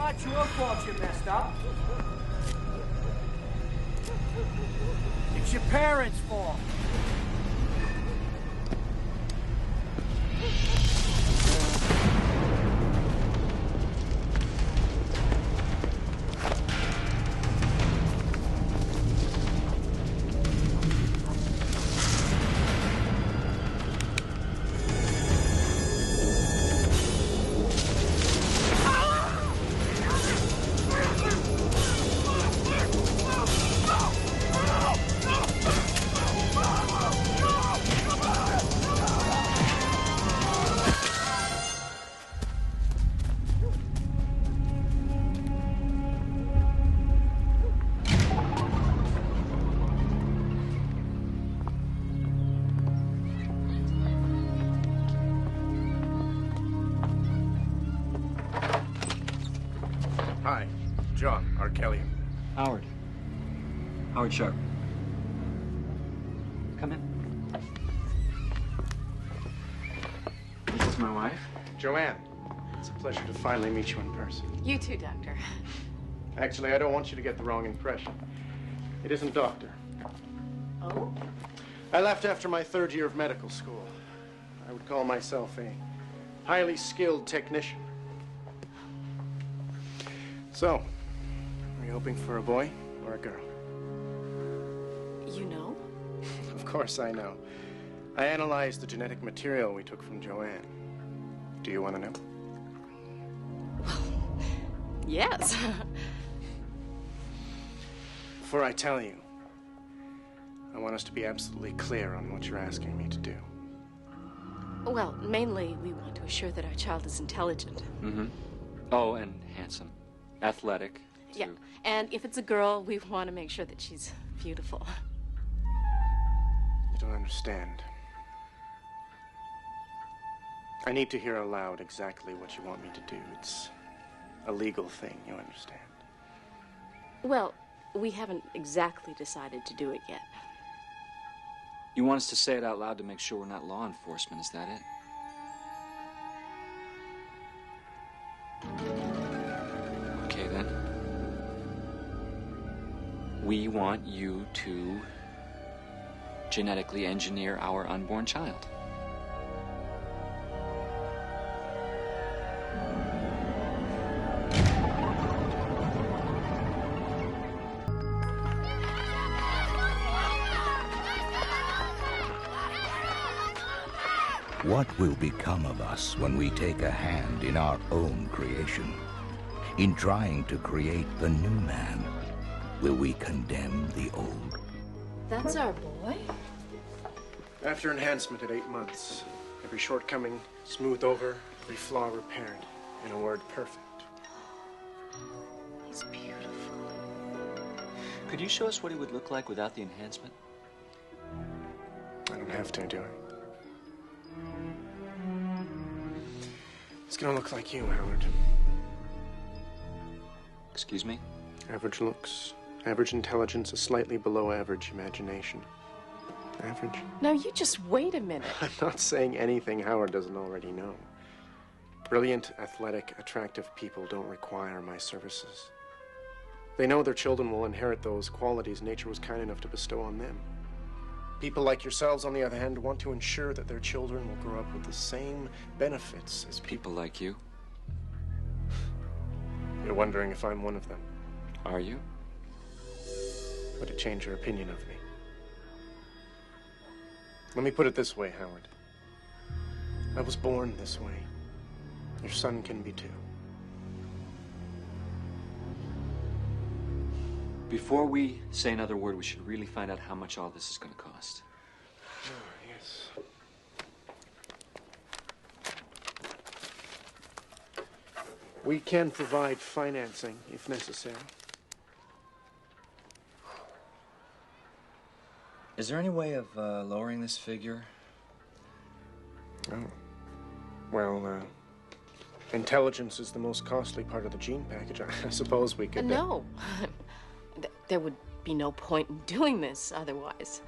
not your fault you messed up. It's your parents' fault. Hi, John Arkelian. Howard Sharp. Come in. This is my wife. Joanne, it's a pleasure to finally meet you in person. You too, Doctor. Actually, I don't want you to get the wrong impression. It isn't doctor. Oh? I left after my third year of medical school. I would call myself a highly skilled technician. So, are you hoping for a boy or a girl? You know? Of course I know. I analyzed the genetic material we took from Joanne. Do you want to know? Yes. Before I tell you, I want us to be absolutely clear on what you're asking me to do. Well, mainly we want to assure that our child is intelligent. Mm-hmm. Oh, and handsome. Athletic, too. Yeah, and if it's a girl, we want to make sure that she's beautiful. You don't understand. I need to hear aloud exactly what you want me to do. It's a legal thing, you understand? Well, we haven't exactly decided to do it yet. You want us to say it out loud to make sure we're not law enforcement, is that it? Okay, then. We want you to genetically engineer our unborn child. What will become of us when we take a hand in our own creation? In trying to create the new man, will we condemn the old? That's our boy? After enhancement at 8 months, every shortcoming smoothed over, every flaw repaired. In a word, perfect. He's beautiful. Could you show us what he would look like without the enhancement? I don't have to, do I? He's gonna look like you, Howard. Excuse me? Average looks, average intelligence, a slightly below average imagination. Average? Now, you just wait a minute. I'm not saying anything Howard doesn't already know. Brilliant, athletic, attractive people don't require my services. They know their children will inherit those qualities nature was kind enough to bestow on them. People like yourselves, on the other hand, want to ensure that their children will grow up with the same benefits as People like you? You're wondering if I'm one of them. Are you? Would it change your opinion of me? Let me put it this way, Howard. I was born this way. Your son can be too. Before we say another word, we should really find out how much all this is going to cost. Oh, yes. We can provide financing if necessary. Is there any way of lowering this figure? Oh. Well, intelligence is the most costly part of the gene package. I suppose we could... No. There would be no point in doing this otherwise.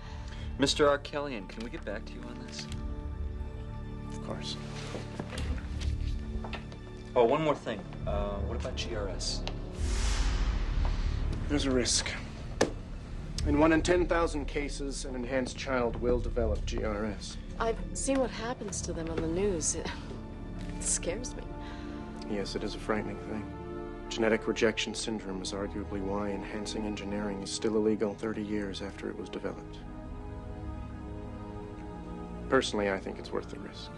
Mr. Arkelian, can we get back to you on this? Of course. Oh, one more thing. What about GRS? There's a risk. In 1 in 10,000 cases, an enhanced child will develop GRS. I've seen what happens to them on the news. It scares me. Yes, it is a frightening thing. Genetic rejection syndrome is arguably why enhancing engineering is still illegal 30 years after it was developed. Personally, I think it's worth the risk.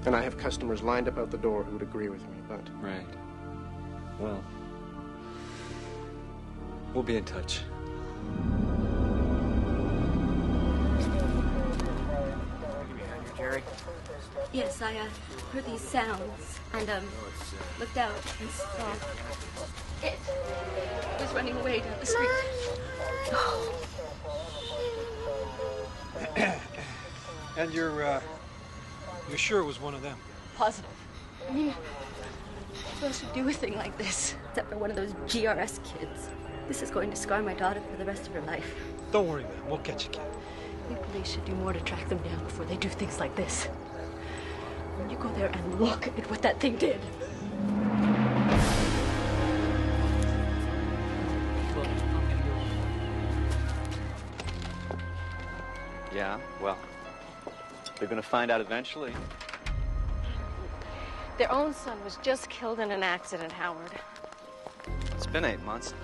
And I have customers lined up out the door who would agree with me, but... Right. Well, we'll be in touch. Jerry? Yes, I heard these sounds and looked out and saw it was running away down the street. And you're sure it was one of them? Positive. I mean, who else would do a thing like this except for one of those GRS kids? This is going to scar my daughter for the rest of her life. Don't worry, ma'am. We'll catch you, kid. The police should do more to track them down before they do things like this. When you go there and look at what that thing did. Yeah, well, they're gonna find out eventually. Their own son was just killed in an accident, Howard. It's been 8 months now.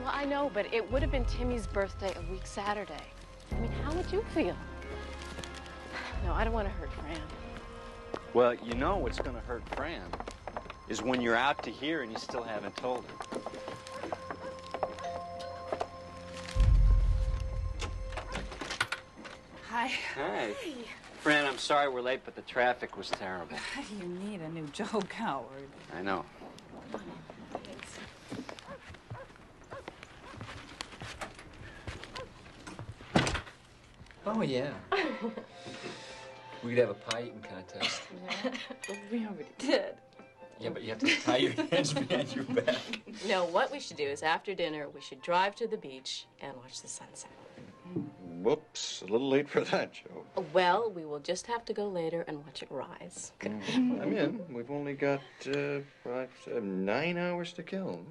Well, I know, but it would have been Timmy's birthday a week Saturday. I mean, how would you feel? No, I don't want to hurt Fran. Well, you know what's gonna hurt Fran is when you're out to here and you still haven't told her. Hi. Hi. Fran, I'm sorry we're late, but the traffic was terrible. You need a new joke, Howard. I know. Oh, yeah. We could have a pie eating contest. We already did. Yeah, but you have to tie your hands behind your back. No, what we should do is after dinner, we should drive to the beach and watch the sunset. Whoops, a little late for that, Joe. Well, we will just have to go later and watch it rise. I'm in. We've only got 9 hours to kill.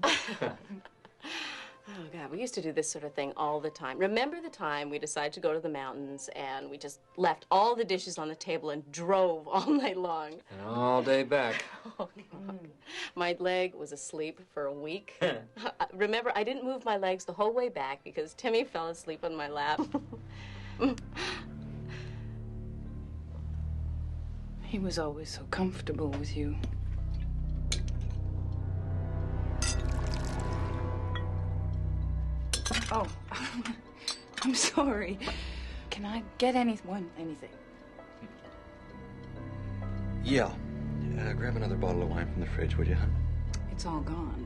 Oh, God, we used to do this sort of thing all the time. Remember the time we decided to go to the mountains and we just left all the dishes on the table and drove all night long? And all day back. Oh, God. My leg was asleep for a week. Remember, I didn't move my legs the whole way back because Timmy fell asleep on my lap. He was always so comfortable with you. Oh, I'm sorry. Can I get anything? Yeah. Grab another bottle of wine from the fridge, would you, hon? It's all gone.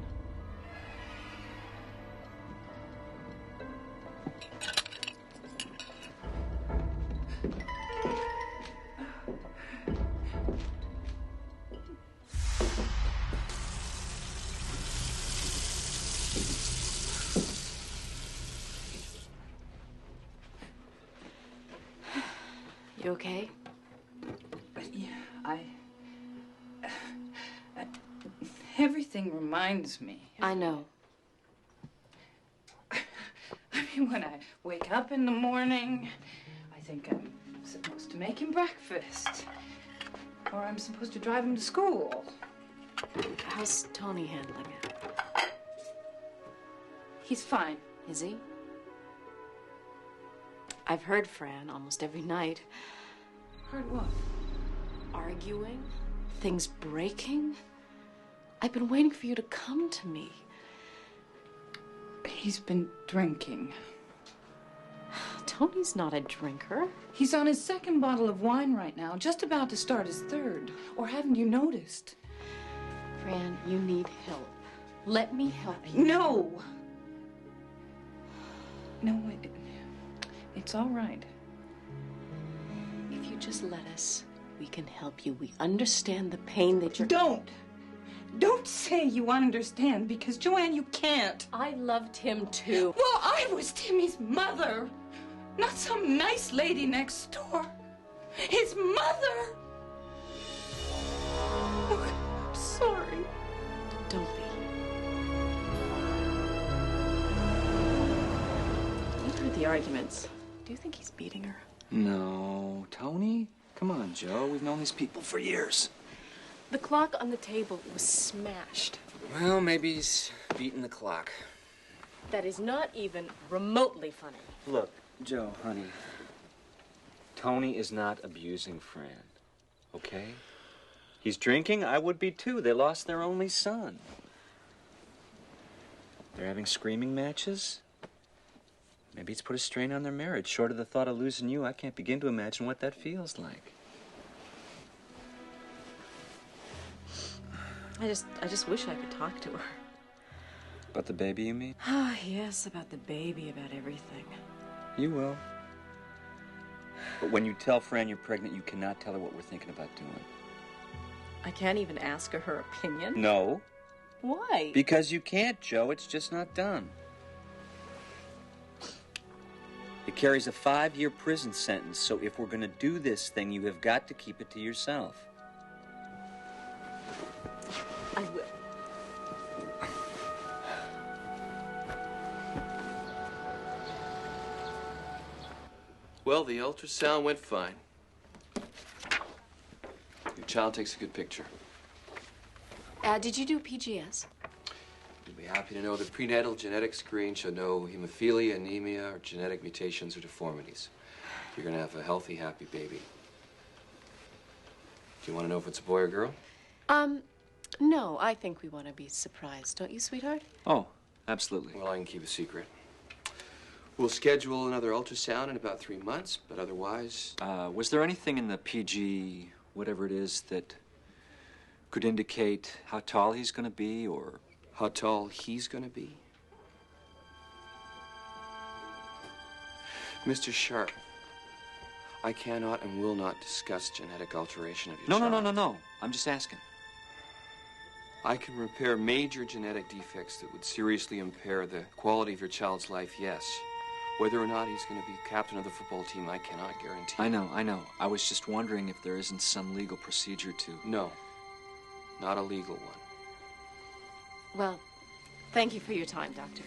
You okay? Yeah, everything reminds me. I know. I mean, when I wake up in the morning, I think I'm supposed to make him breakfast. Or I'm supposed to drive him to school. How's Tony handling it? He's fine. Is he? I've heard Fran almost every night. Heard what? Arguing, things breaking. I've been waiting for you to come to me. He's been drinking. Tony's not a drinker. He's on his second bottle of wine right now, just about to start his third. Or haven't you noticed? Fran, you need help. Let me help you. No! No, it's all right. If you just let us, we can help you. We understand the pain that you're... Don't say you understand, because, Joanne, you can't. I loved him, too. Well, I was Timmy's mother, not some nice lady next door. His mother. Oh, I'm sorry. Don't be. You've heard the arguments. Do you think he's beating her? No, Tony. Come on, Joe. We've known these people for years. The clock on the table was smashed. Well, maybe he's beating the clock. That is not even remotely funny. Look, Joe, honey. Tony is not abusing Fran, okay? He's drinking. I would be too. They lost their only son. They're having screaming matches. Maybe it's put a strain on their marriage. Short of the thought of losing you, I can't begin to imagine what that feels like. I just wish I could talk to her. About the baby, you mean? Ah, yes, about the baby, about everything. You will. But when you tell Fran you're pregnant, you cannot tell her what we're thinking about doing. I can't even ask her her opinion. No. Why? Because you can't, Joe. It's just not done. It carries a 5-year prison sentence, so if we're going to do this thing, you have got to keep it to yourself. I will. Well, the ultrasound went fine. Your child takes a good picture. Did you do PGS? You'll be happy to know the prenatal genetic screen showed no hemophilia, anemia, or genetic mutations or deformities. You're going to have a healthy, happy baby. Do you want to know if it's a boy or girl? No, I think we want to be surprised. Don't you, sweetheart? Oh, absolutely. Well, I can keep a secret. We'll schedule another ultrasound in about 3 months, but otherwise... Was there anything in the PG, whatever it is, that could indicate how tall he's going to be, or... How tall he's going to be? Mr. Sharp, I cannot and will not discuss genetic alteration of your child. No. I'm just asking. I can repair major genetic defects that would seriously impair the quality of your child's life, yes. Whether or not he's going to be captain of the football team, I cannot guarantee. I know. I was just wondering if there isn't some legal procedure to... No, not a legal one. Well, thank you for your time, Doctor.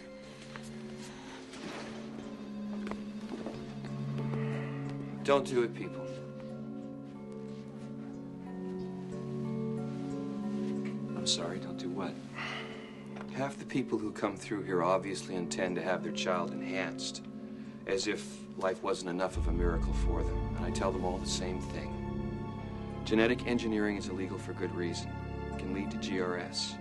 Don't do it, people. I'm sorry, don't do what? Half the people who come through here obviously intend to have their child enhanced, as if life wasn't enough of a miracle for them. And I tell them all the same thing. Genetic engineering is illegal for good reason. It can lead to GRS.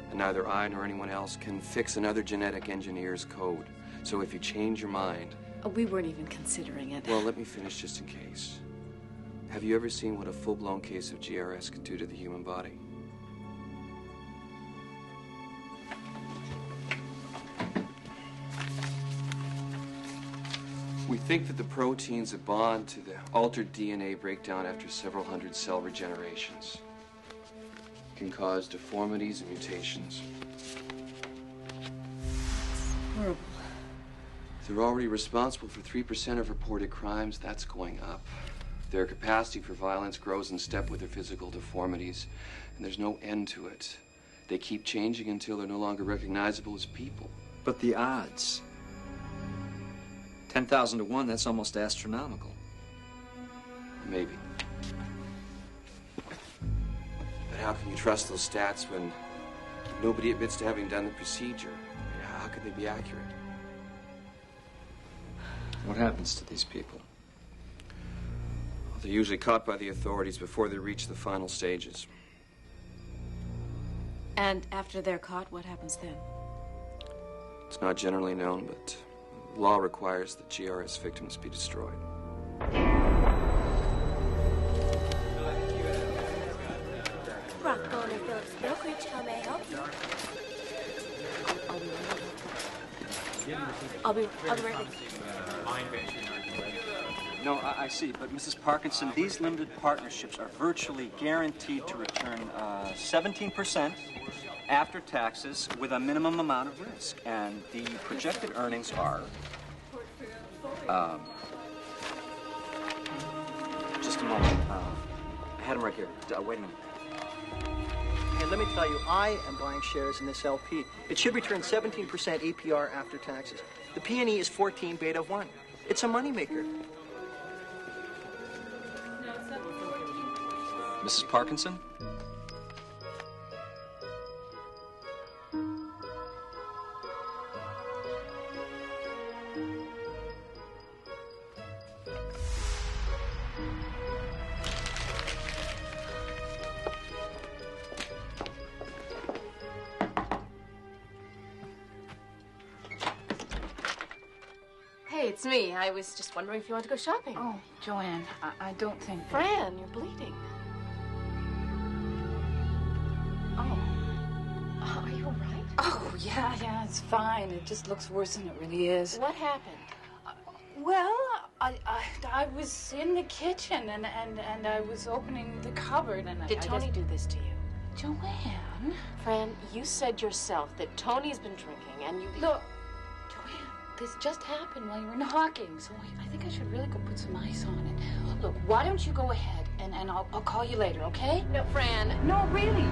And neither I nor anyone else can fix another genetic engineer's code. So if you change your mind... We weren't even considering it. Well, let me finish just in case. Have you ever seen what a full-blown case of GRS can do to the human body? We think that the proteins that bond to the altered DNA break down after several hundred cell regenerations. Can cause deformities and mutations. Horrible. They're already responsible for 3% of reported crimes. That's going up. Their capacity for violence grows in step with their physical deformities, and there's no end to it. They keep changing until they're no longer recognizable as people. But the odds... 10,000 to 1, that's almost astronomical. Maybe. But how can you trust those stats when nobody admits to having done the procedure? How could they be accurate? What happens to these people? Well, they're usually caught by the authorities before they reach the final stages. And after they're caught, what happens then? It's not generally known, but law requires that GRS victims be destroyed. Rocco and Phillips Brokerage, how may I help you? I'll be right with you. No, I see, but Mrs. Parkinson, these limited partnerships are virtually guaranteed to return 17% after taxes with a minimum amount of risk. And the projected earnings are... just a moment. I had them right here. Wait a minute. And And let me tell you, I am buying shares in this LP. It should return 17% APR after taxes. The P&E is 14 beta 1. It's a moneymaker. Mrs. Parkinson? Hey, it's me. I was just wondering if you want to go shopping. Oh, Joanne, I don't think... Fran, you're bleeding. Oh. Are you all right? Oh, yeah, it's fine. It just looks worse than it really is. What happened? Well, I was in the kitchen and I was opening the cupboard and Did Tony do this to you? Joanne? Fran, you said yourself that Tony's been drinking and you... Look, Joanne, this just happened while you were knocking, so I think I should really go put some ice on it. Look, why don't you go ahead and I'll call you later, okay? No, Fran. No, really.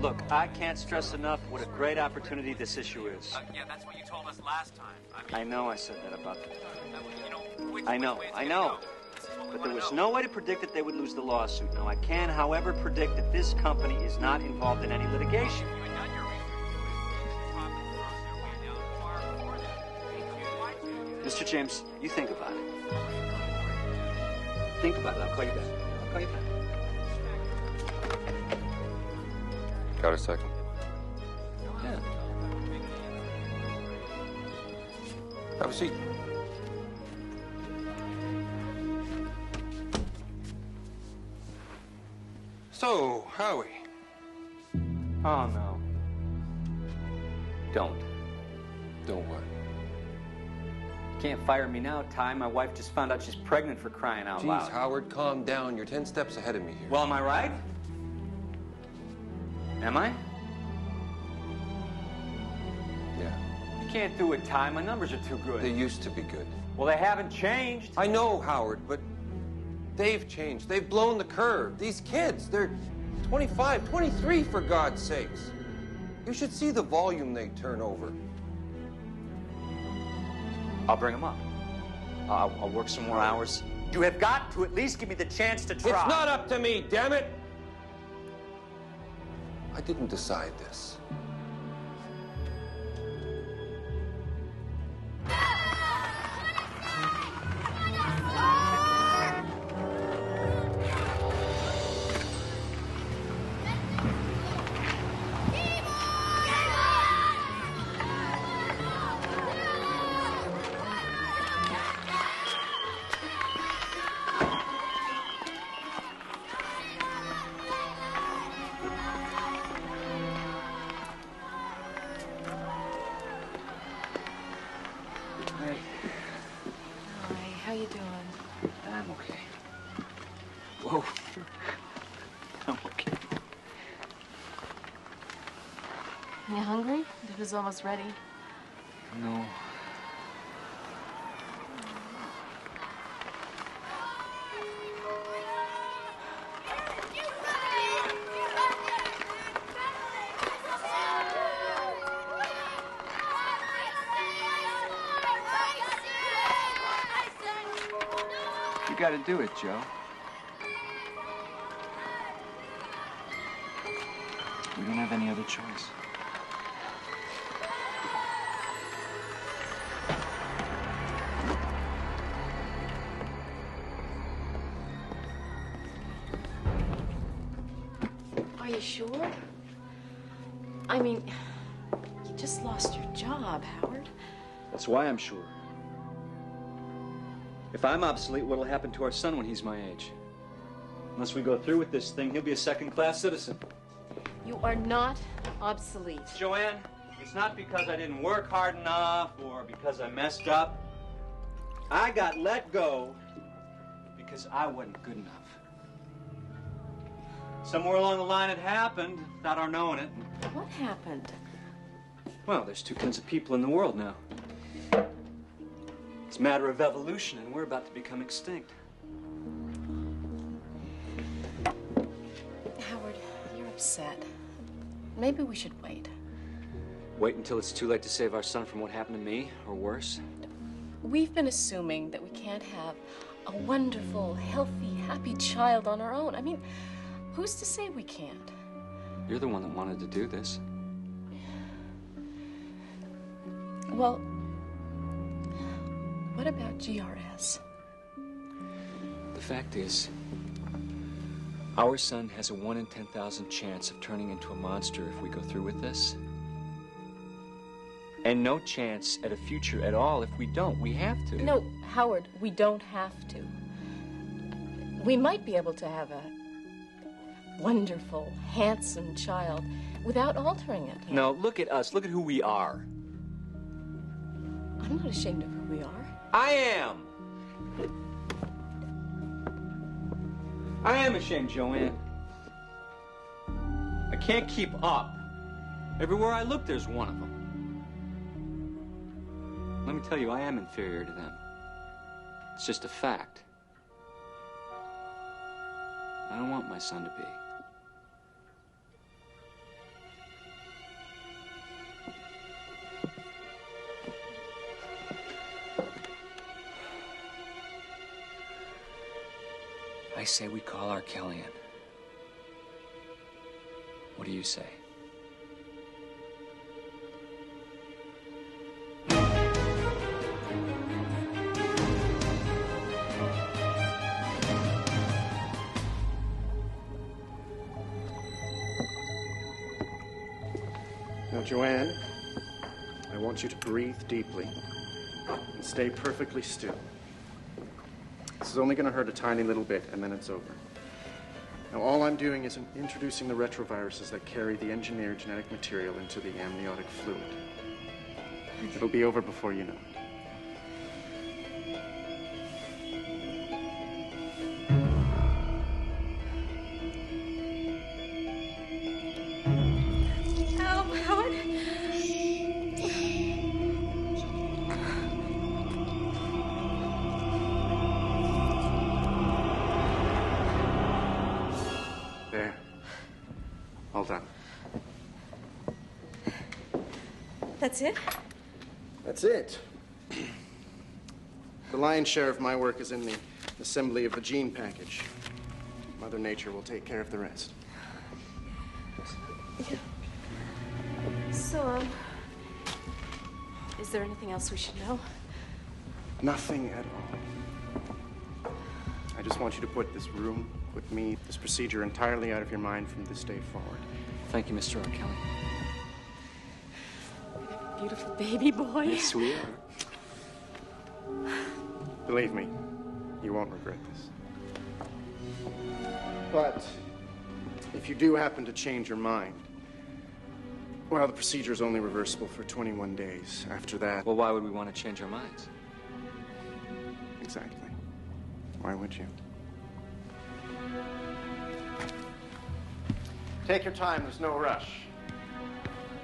Look, I can't stress enough what a great opportunity this issue is. Yeah, that's what you told us last time. I know I said that about them. Which I know. But there was no way to predict that they would lose the lawsuit. Now, I can, however, predict that this company is not involved in any litigation. Mr. James, you think about it. Think about it. I'll call you back. Got a second? Yeah. Have a seat. So, Howie. Oh, no. Don't. Don't what? Can't fire me now, Ty. My wife just found out she's pregnant, for crying out loud. Jeez, Howard, calm down. You're 10 steps ahead of me here. Well, am I right? Am I? Yeah. You can't do it, Ty. My numbers are too good. They used to be good. Well, they haven't changed. I know, Howard, but they've changed. They've blown the curve. These kids, they're 25, 23, for God's sakes. You should see the volume they turn over. I'll bring them up. I'll work some more hours. You have got to at least give me the chance to try. It's not up to me, damn it! I didn't decide this. Whoa. I'm okay. You hungry? Dinner's almost ready. No. You gotta do it, Joe. We don't have any other choice. Are you sure? I mean, you just lost your job, Howard. That's why I'm sure. If I'm obsolete, what'll happen to our son when he's my age? Unless we go through with this thing, he'll be a second-class citizen. You are not obsolete. Joanne, it's not because I didn't work hard enough or because I messed up. I got let go because I wasn't good enough. Somewhere along the line it happened without our knowing it. What happened? Well, there's two kinds of people in the world now. It's a matter of evolution, and we're about to become extinct. Howard, you're upset. Maybe we should wait. Wait until it's too late to save our son from what happened to me, or worse? We've been assuming that we can't have a wonderful, healthy, happy child on our own. I mean, who's to say we can't? You're the one that wanted to do this. Well, what about GRS? The fact is, our son has a 1 in 10,000 chance of turning into a monster if we go through with this. And no chance at a future at all if we don't. We have to. No, Howard, we don't have to. We might be able to have a wonderful, handsome child without altering it. No, look at us. Look at who we are. I'm not ashamed of who we are. I am. I am ashamed, Joanne. I can't keep up. Everywhere I look, there's one of them. Let me tell you, I am inferior to them. It's just a fact. I don't want my son to be. I say we call Arkelian. What do you say? Now, Joanne, I want you to breathe deeply and stay perfectly still. This is only going to hurt a tiny little bit, and then it's over. Now, all I'm doing is introducing the retroviruses that carry the engineered genetic material into the amniotic fluid. It'll be over before you know it. All done. That's it? That's it. The lion's share of my work is in the assembly of the gene package. Mother Nature will take care of the rest. Yeah. So, is there anything else we should know? Nothing at all. I just want you to put this room, put me, this procedure entirely out of your mind from this day forward. Thank you, Mr. Arkelian. Beautiful baby boy. Yes, we are. Believe me, you won't regret this. But if you do happen to change your mind, well, the procedure is only reversible for 21 days. After that... Well, why would we want to change our minds? Exactly. Why would you? Take your time, there's no rush.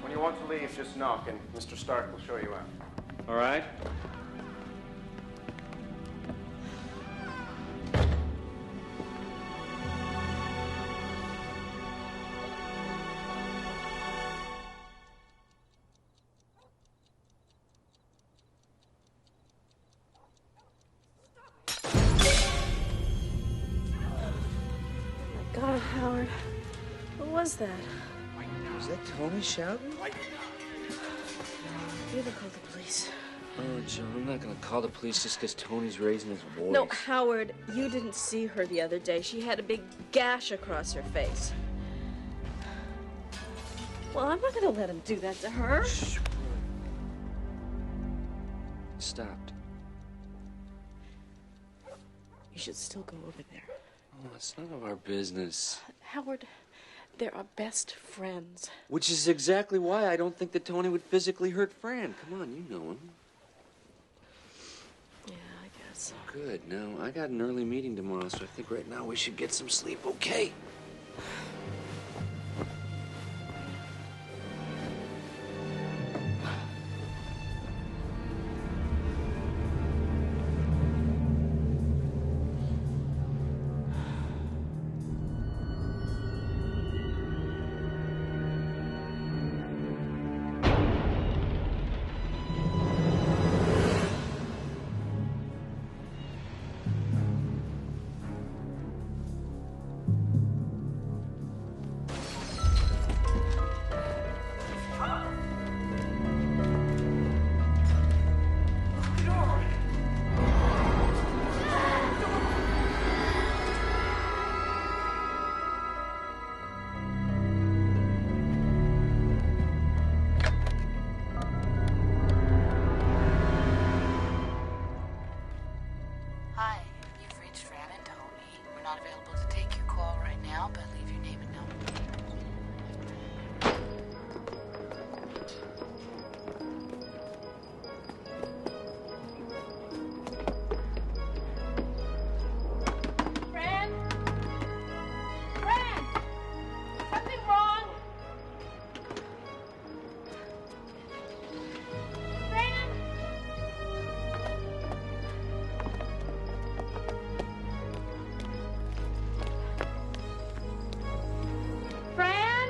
When you want to leave, just knock and Mr. Stark will show you out. All right. God, Howard. What was that? Was that Tony shouting? You haven't called the police. Oh, Joan, I'm not gonna call the police just because Tony's raising his voice. No, Howard, you didn't see her the other day. She had a big gash across her face. Well, I'm not gonna let him do that to her. Shh. Stopped. You should still go over there. Oh, it's none of our business. Howard, they're our best friends. Which is exactly why I don't think that Tony would physically hurt Fran. Come on, you know him. Yeah, I guess. Good. Now, I got an early meeting tomorrow, so I think right now we should get some sleep, okay? not available to take your call right now, but leave your name and number. Fran? Fran! Something wrong? Fran? Fran?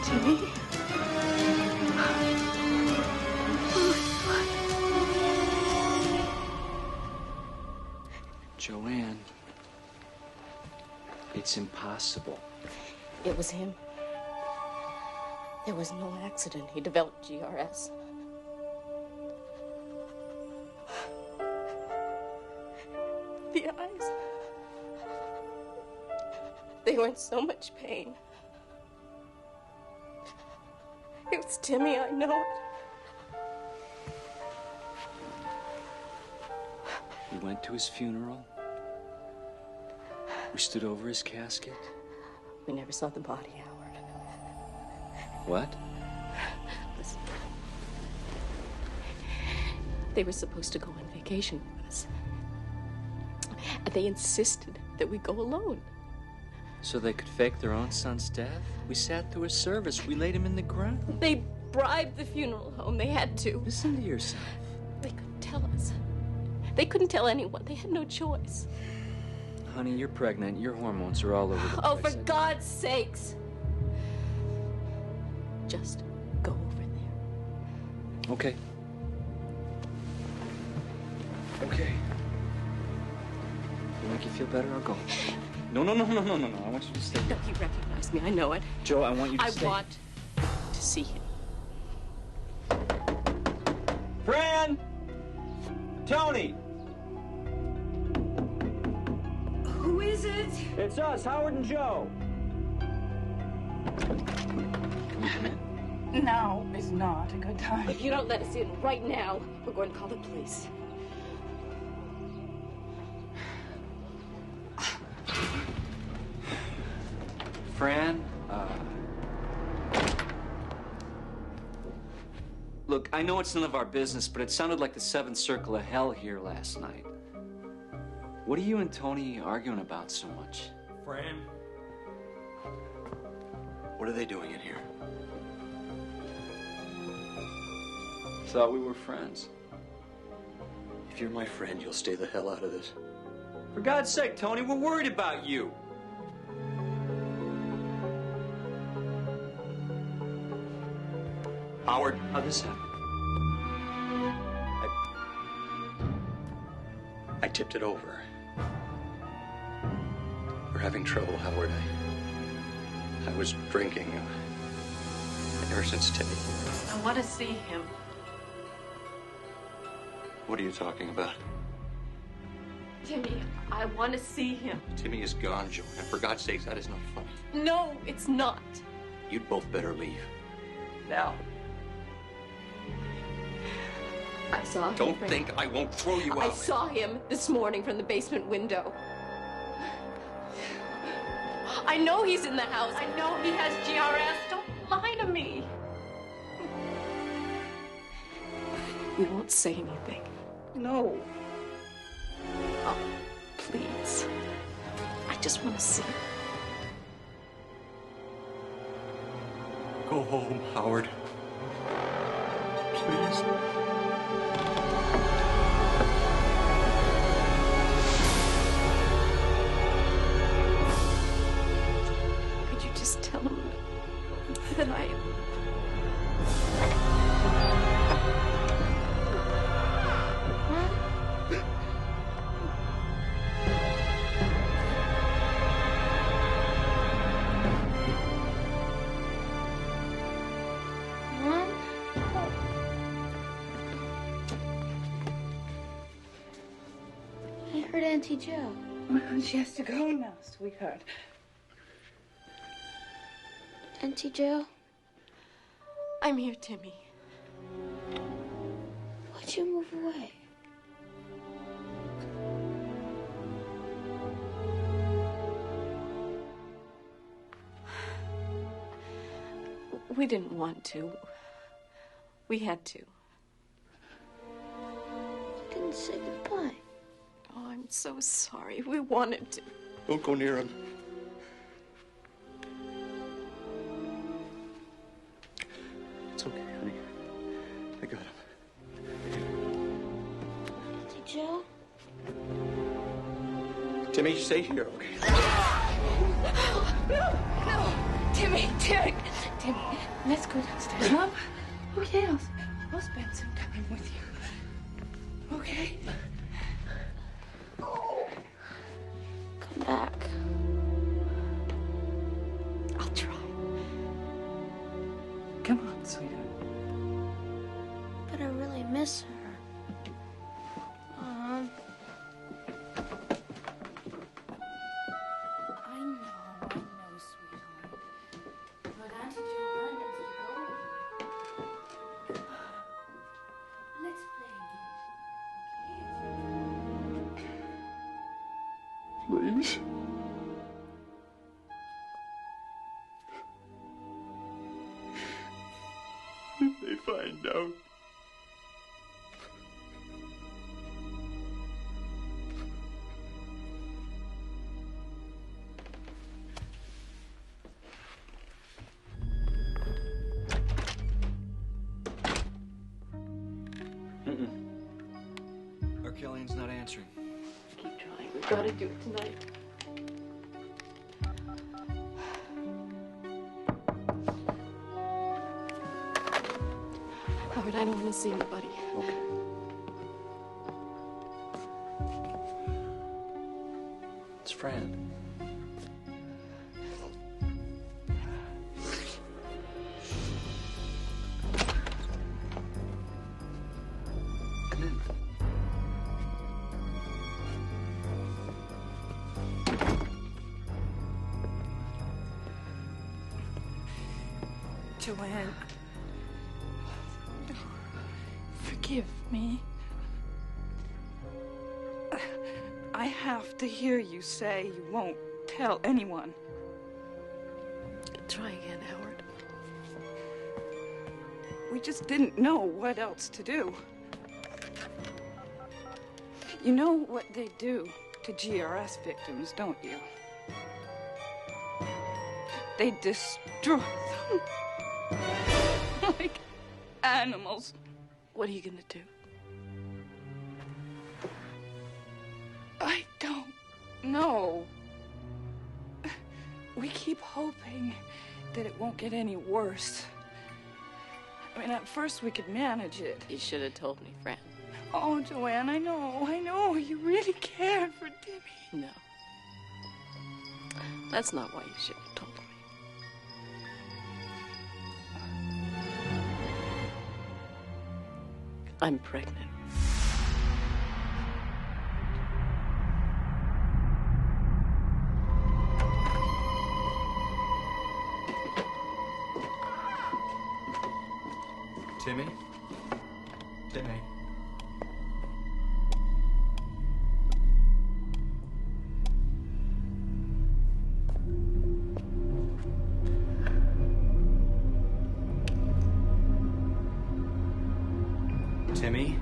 Timmy? Joanne, it's impossible. It was him. There was no accident. He developed GRS. The eyes. They were in so much pain. It was Timmy, I know it. We went to his funeral. We stood over his casket. We never saw the body, Howard. What? Listen. They were supposed to go on vacation with us. And they insisted that we go alone. So they could fake their own son's death? We sat through a service. We laid him in the ground. They bribed the funeral home. They had to. Listen to yourself. They couldn't tell us. They couldn't tell anyone. They had no choice. Honey, you're pregnant. Your hormones are all over the Oh, place. for God's sakes. Just go over there. Okay. Okay. You make you feel better? I'll go. No. I want you to stay. No, he recognized me. I know it. Joe, I want you to stay. I want to see him. Fran! Tony! Who is it? It's us, Howard and Joe. Now is not a good time. If you don't let us in right now, we're going to call the police. Fran, look, I know it's none of our business, but it sounded like the seventh circle of hell here last night. What are you and Tony arguing about so much? Fran? What are they doing in here? Thought we were friends. If you're my friend, you'll stay the hell out of this. For God's sake, Tony, we're worried about you. Howard, How'd this happen? I tipped it over. We're having trouble, Howard. I was drinking ever since Timmy. I want to see him. What are you talking about? Timmy, I want to see him. Timmy is gone, Joanne. For God's sakes, that is not funny. No, it's not. You'd both better leave. Now. I saw him. Don't think I won't throw you out. I saw him this morning from the basement window. I know he's in the house. I know he has GRS. Don't lie to me. We won't say anything. No. Oh, please. I just want to see him. Go home, Howard. Please. Could you just tell him that I am... Mom, don't Auntie Joe? Well, she has to go now, sweetheart. Auntie Joe? I'm here, Timmy. Why'd you move away? We didn't want to. We had to. You didn't say goodbye. Oh, I'm so sorry. We wanted to. Don't go near him. It's okay, honey. I got him. Auntie Joe? Timmy, stay here, okay? No! Timmy, Timmy, let's go downstairs, Mom. Okay, I'll spend some time with you. Okay? Come back. I'll try. Come on, sweetheart. But I really miss her. I know, sweetheart. But Auntie Joanne has to go. Let's play a game. Please. If they find out. Arkelian's not answering. Keep trying. We've got to do it tonight. Howard, I don't want to see anybody. Okay. It's Fran. Come in. Joanne. Forgive me. I have to hear you say you won't tell anyone. Try again, Howard. We just didn't know what else to do. You know what they do to GRS victims, don't you? They destroy them like animals. What are you going to do? I don't know. We keep hoping that it won't get any worse. I mean, at first we could manage it. You should have told me, Fran. Oh, Joanne, I know. You really care for Timmy. No. That's not why you should have told me. I'm pregnant. Timmy? Timmy? Timmy,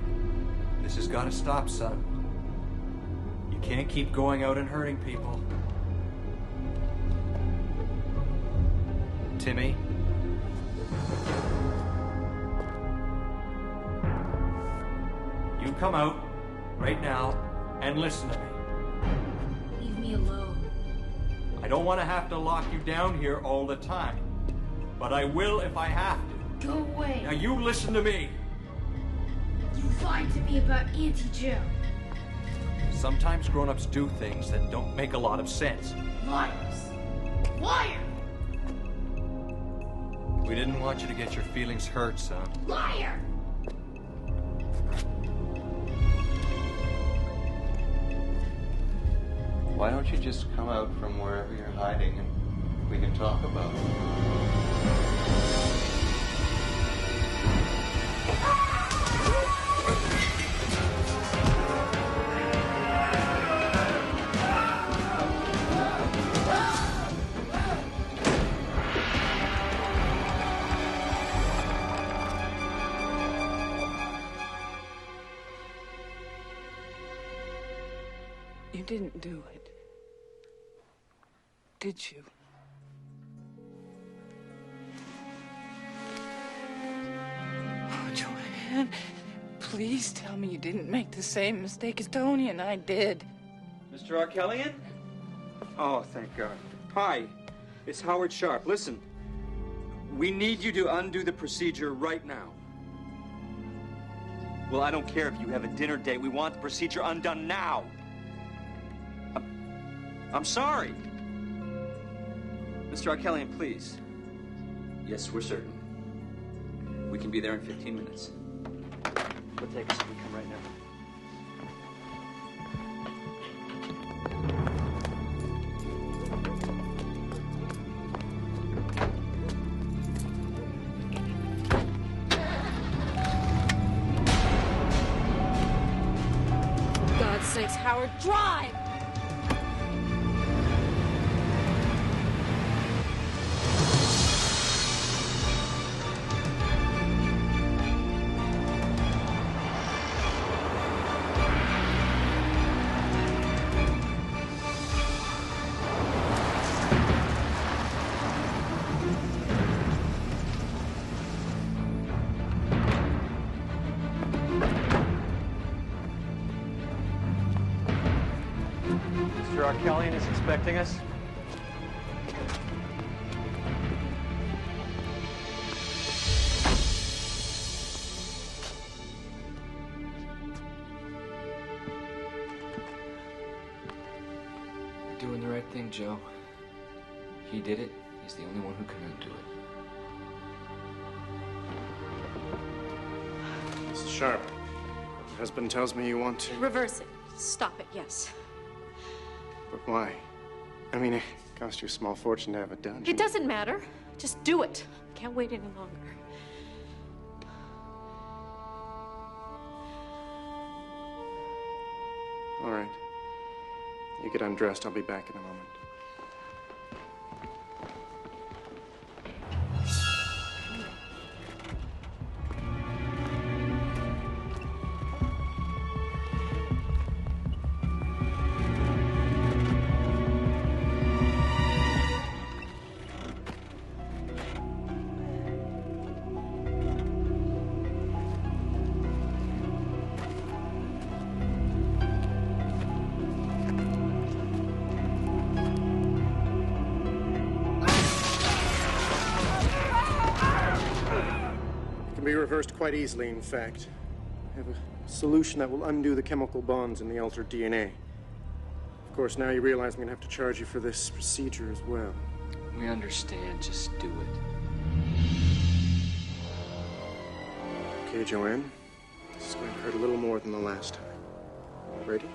this has got to stop, son. You can't keep going out and hurting people. Timmy? You come out right now and listen to me. Leave me alone. I don't want to have to lock you down here all the time, but I will if I have to. Go away. Now you listen to me. You lied to me about Auntie Joe. Sometimes grown-ups do things that don't make a lot of sense. Liars. Liar. We didn't want you to get your feelings hurt, son. Liar. Why don't you just come out from wherever you're hiding and we can talk about it? You didn't do it, did you? Oh, Joanne, please tell me you didn't make the same mistake as Tony and I did. Mr. Arkelian? Oh, thank God. Hi, it's Howard Sharp. Listen, we need you to undo the procedure right now. Well, I don't care if you have a dinner date. We want the procedure undone now. I'm sorry. Mr. Arkelian, please. Yes, we're certain. We can be there in 15 minutes. We'll take us if we come right now. For God's sakes, Howard, drive! Mr. Arkelian is expecting us. You're doing the right thing, Joe. He did it. He's the only one who can undo it. Mrs. Sharp, your husband tells me you want to... Reverse it. Stop it, yes. But why? I mean, it cost you a small fortune to have it done. It doesn't matter. Just do it. I can't wait any longer. All right. You get undressed. I'll be back in a moment. Can be reversed quite easily, in fact. I have a solution that will undo the chemical bonds in the altered DNA. Of course, now you realize I'm going to have to charge you for this procedure as well. We understand. Just do it. Okay, Joanne. This is going to hurt a little more than the last time. Ready?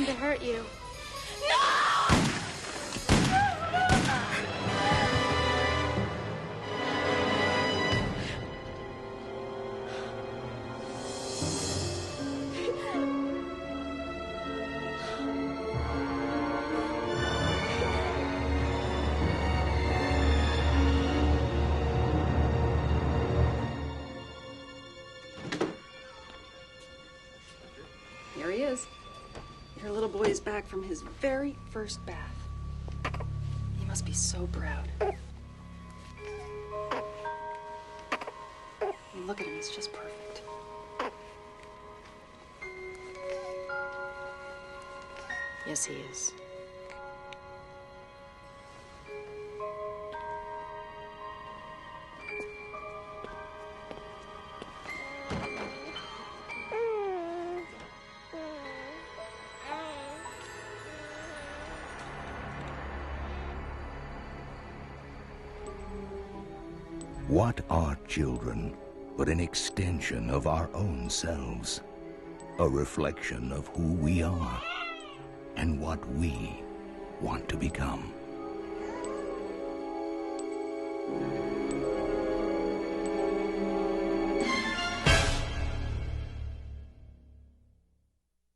To hurt you. Here he is. Your little boy is back from his very first bath. He must be so proud. I mean, look at him, he's just perfect. Yes, he is. What are children but an extension of our own selves? A reflection of who we are and what we want to become.